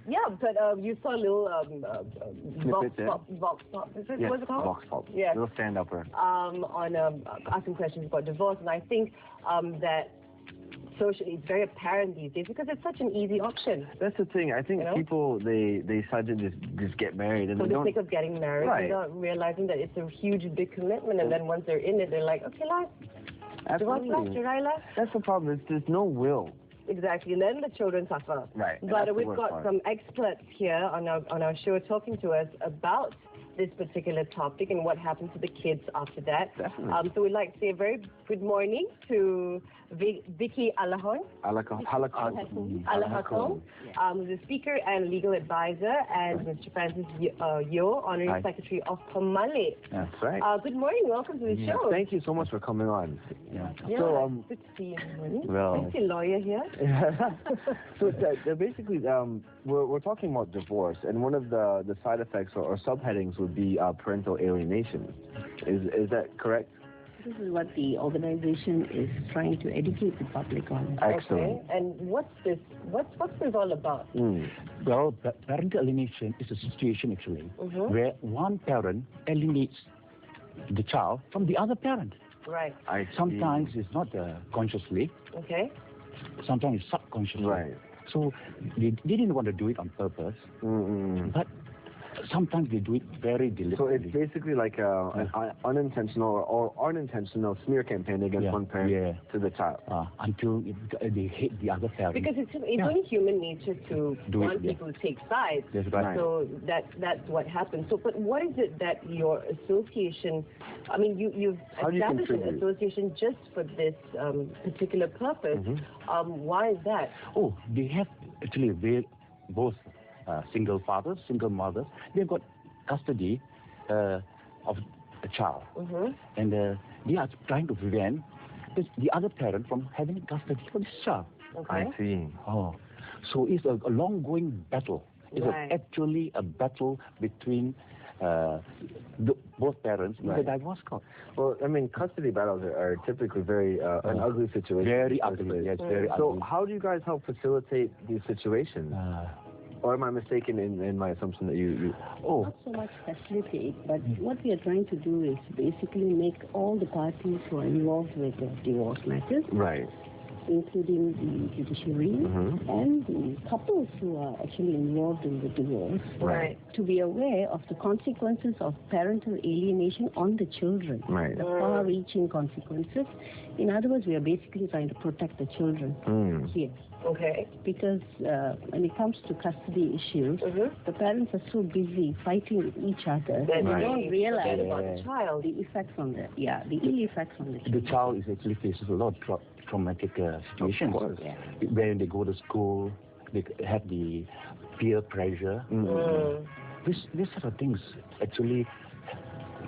Yeah, but you saw a little vox pop. Is it, yes, what's it called? Vox pop. Yeah. Little stand-upper. On asking questions about divorce, and I think that socially it's very apparent these days because it's such an easy option. That's the thing. I think people they decide to just get married and for they the sake of getting married, right, without realizing that it's a huge big commitment, and then once they're in it, they're like, okay, life. Absolutely. Divorce left, right left. That's the problem. There's no will. Exactly, and then the children suffer. Right. But we've got some experts here on our show talking to us about this particular topic and what happens to the kids after that. Definitely. So we'd like to say a very good morning to Vicky Alahon, the speaker and legal advisor, and Mr. Francis Yo, Honorary Secretary of Pemalik. That's right. Good morning, welcome to the show. Thank you so much for coming on. So, good to see you. Well, I see a lawyer here. So basically, we're talking about divorce, and one of the side effects or subheadings would be parental alienation. Is that correct? This is what the organization is trying to educate the public on. Excellent. Okay. And what's this all about? Well, parental alienation is a situation actually where one parent alienates the child from the other parent. Right. Sometimes it's not consciously. Okay. Sometimes it's subconsciously. Right. So they didn't want to do it on purpose, but sometimes they do it very deliberately. So it's basically like an unintentional or unintentional smear campaign against one parent to the child. Until they hate the other parent. Because it's only human nature to want people to take sides. That's right. So that's what happens. So, but what is it that your association, I mean, you've established an association just for this particular purpose. Why is that? Oh, they have actually both single fathers, single mothers. They've got custody of a child, and they are trying to prevent the other parent from having custody of this child. Okay. I see. Oh, so it's a long-going battle. It's actually a battle between both parents in the divorce court. Well, I mean, custody battles are typically very an ugly situation. Very ugly. Yes, very ugly. So how do you guys help facilitate these situations? Or am I mistaken in my assumption that you... Not so much facilitate, but what we are trying to do is basically make all the parties who are involved with the divorce matters, including the judiciary and the couples who are actually involved in the divorce, to be aware of the consequences of parental alienation on the children, the far-reaching consequences. In other words, we are basically trying to protect the children here. Okay. Because when it comes to custody issues, the parents are so busy fighting with each other that they don't realize about the child, the effects on the ill effects on the child. The child is actually faces a lot of traumatic situations. When they go to school, they have the peer pressure. These sort of things actually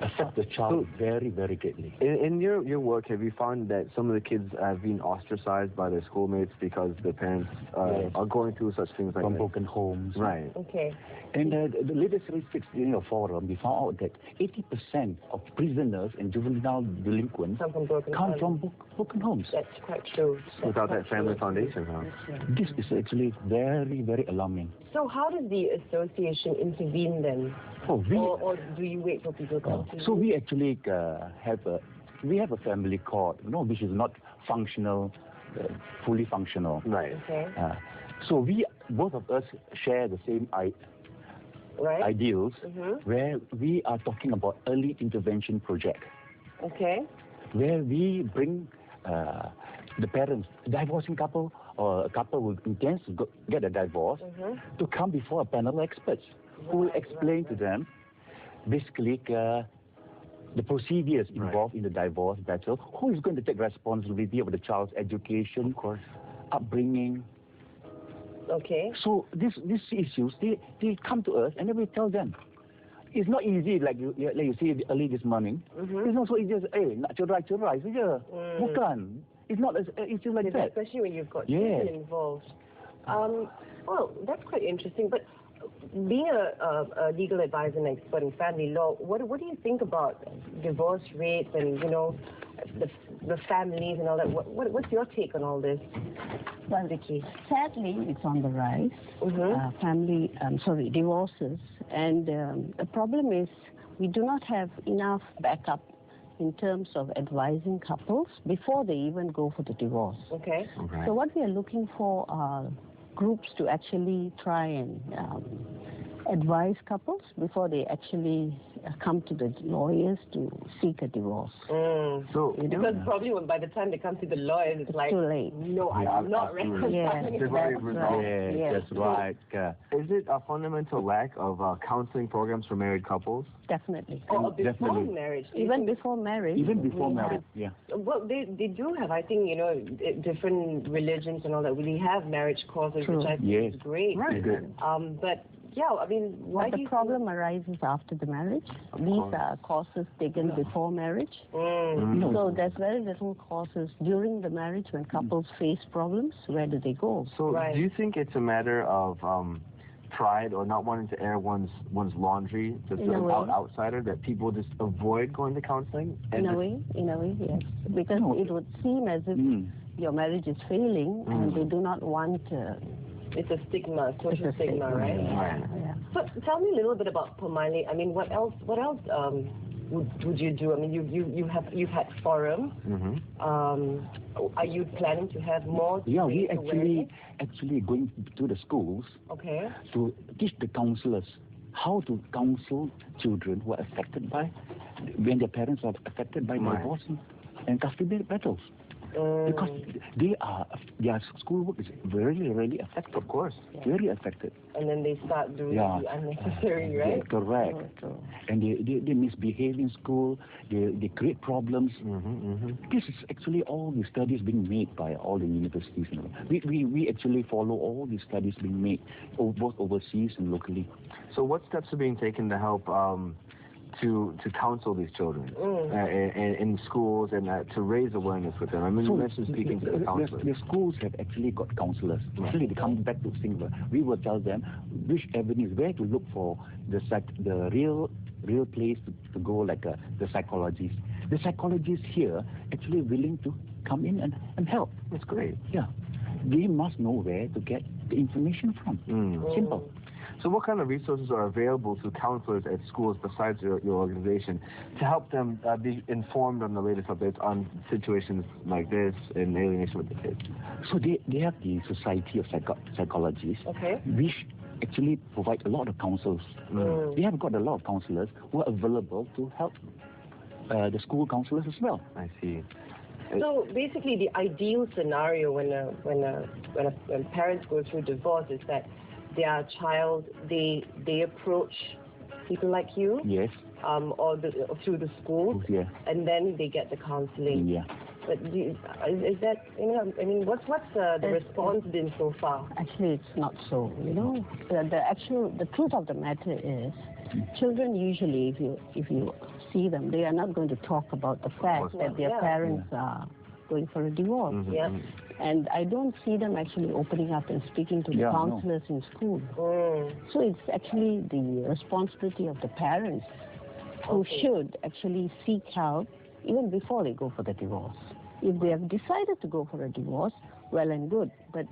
affect the child very, very greatly. In your work, have you found that some of the kids have been ostracized by their schoolmates because their parents are going through such things like from broken homes? Right. Okay. And the latest statistics in your forum, we found out that 80% of prisoners and juvenile delinquents come from broken homes. That's quite true. Without that family foundation, This is actually very, very alarming. So how does the association intervene then? Or do you wait for people to come to you? So we actually have a family court, which is not functional, fully functional. Right. Okay. So both of us share the same ideals, where we are talking about early intervention project. Okay. Where we bring the parents, divorcing couple or a couple who intends to get a divorce, to come before a panel of experts who will explain to them basically the procedures involved in the divorce battle, who is going to take responsibility of the child's education, upbringing. Okay. So these issues, they come to us and then we tell them. It's not easy like you see early this morning. It's not so easy as, nak cerai saja. Bukan. It's not as easy like that. Especially when you've got children involved. Well, that's quite interesting. But being a legal advisor and expert in family law, what do you think about divorce rates and the families and all that. What's your take on all this? Well, Vicky, sadly, it's on the rise. Divorces. And the problem is we do not have enough backup in terms of advising couples before they even go for the divorce. Okay. So what we are looking for are groups to actually try and advise couples before they actually come to the lawyers to seek a divorce. So, because probably by the time they come to the lawyers, it's like, too late. No, I'm not reconciling. That's right. Is it a fundamental lack of counseling programs for married couples? Definitely. Or before marriage. Even before marriage. Even before marriage, yeah. Well, they do have, I think, different religions and all that. We have marriage courses, which I think is great. Right. But yeah, I mean, why the problem arises after the marriage. These are courses taken before marriage. So there's very little courses during the marriage when couples face problems. Where do they go? So do you think it's a matter of pride or not wanting to air one's laundry to an outsider, that people just avoid going to counseling? In a way, yes. Because it would seem as if your marriage is failing and they do not want it's a stigma, social stigma, right? Yeah. So tell me a little bit about Pemalik. I mean, what else would you do? I mean, you've had forums. Are you planning to have more? Yeah, we actually going to the schools to teach the counselors how to counsel children who are affected by, when their parents are affected by divorce and custody battles. Because their schoolwork is very, really affected. Of course. Very affected. And then they start doing the unnecessary, right? Yeah, correct. And they misbehave in school, they create problems. This is actually all the studies being made by all the universities. We actually follow all the studies being made, both overseas and locally. So what steps are being taken to help to counsel these children in schools and to raise awareness with them? I mean, you mentioned speaking to the counselors. The schools have actually got counselors. Actually, they come back to Singapore. We will tell them which avenues, where to look for the real place to go, like the psychologists. The psychologists here actually willing to come in and help. That's great. Yeah. They must know where to get the information from. Simple. So what kind of resources are available to counselors at schools besides your organization to help them be informed on the latest updates on situations like this in alienation with the kids? So they have the Society of Psychologists, which actually provide a lot of counsels. They have got a lot of counselors who are available to help the school counselors as well. I see. So basically, the ideal scenario when parents go through divorce is that their child, they approach people like you, or through the schools, and then they get the counseling. Yeah. But is that, I mean, what's the response been so far? Actually, it's not so. The truth of the matter is, children usually, if you see them, they are not going to talk about the fact that their parents are going for a divorce. And I don't see them actually opening up and speaking to the counselors in school. So it's actually the responsibility of the parents who should actually seek help even before they go for the divorce. If they have decided to go for a divorce, well and good. But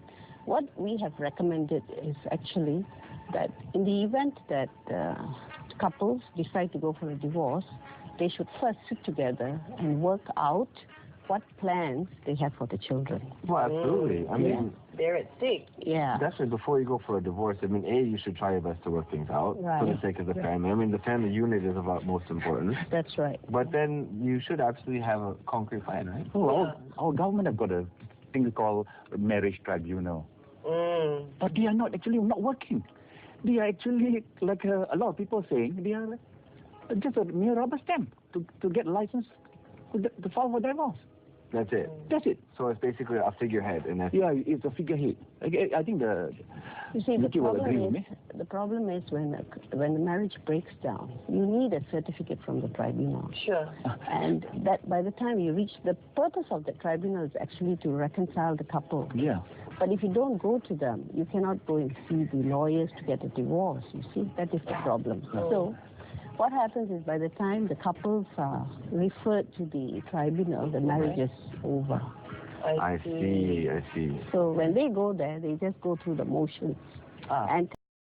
what we have recommended is actually that in the event that couples decide to go for a divorce, they should first sit together and work out what plans they have for the children. Well, absolutely. I mean, they're at stake. Yeah. Definitely, before you go for a divorce, I mean, you should try your best to work things out for the sake of the family. I mean, the family unit is about most important. That's right. But then you should absolutely have a concrete plan, right? Well, our government have got a thing called marriage tribunal. But they are not working. They are actually, like a lot of people saying, they are just a mere rubber stamp to get license to file for divorce. That's it. That's it. So it's basically a figurehead, and that's it's a figurehead. I think the problem is when the marriage breaks down, you need a certificate from the tribunal. Sure. And that by the time you reach, the purpose of the tribunal is actually to reconcile the couple. Yeah. But if you don't go to them, you cannot go and see the lawyers to get a divorce. You see, that is the problem. So what happens is by the time the couples are referred to the tribunal, the marriage is over. I see. So when they go there, they just go through the motions. And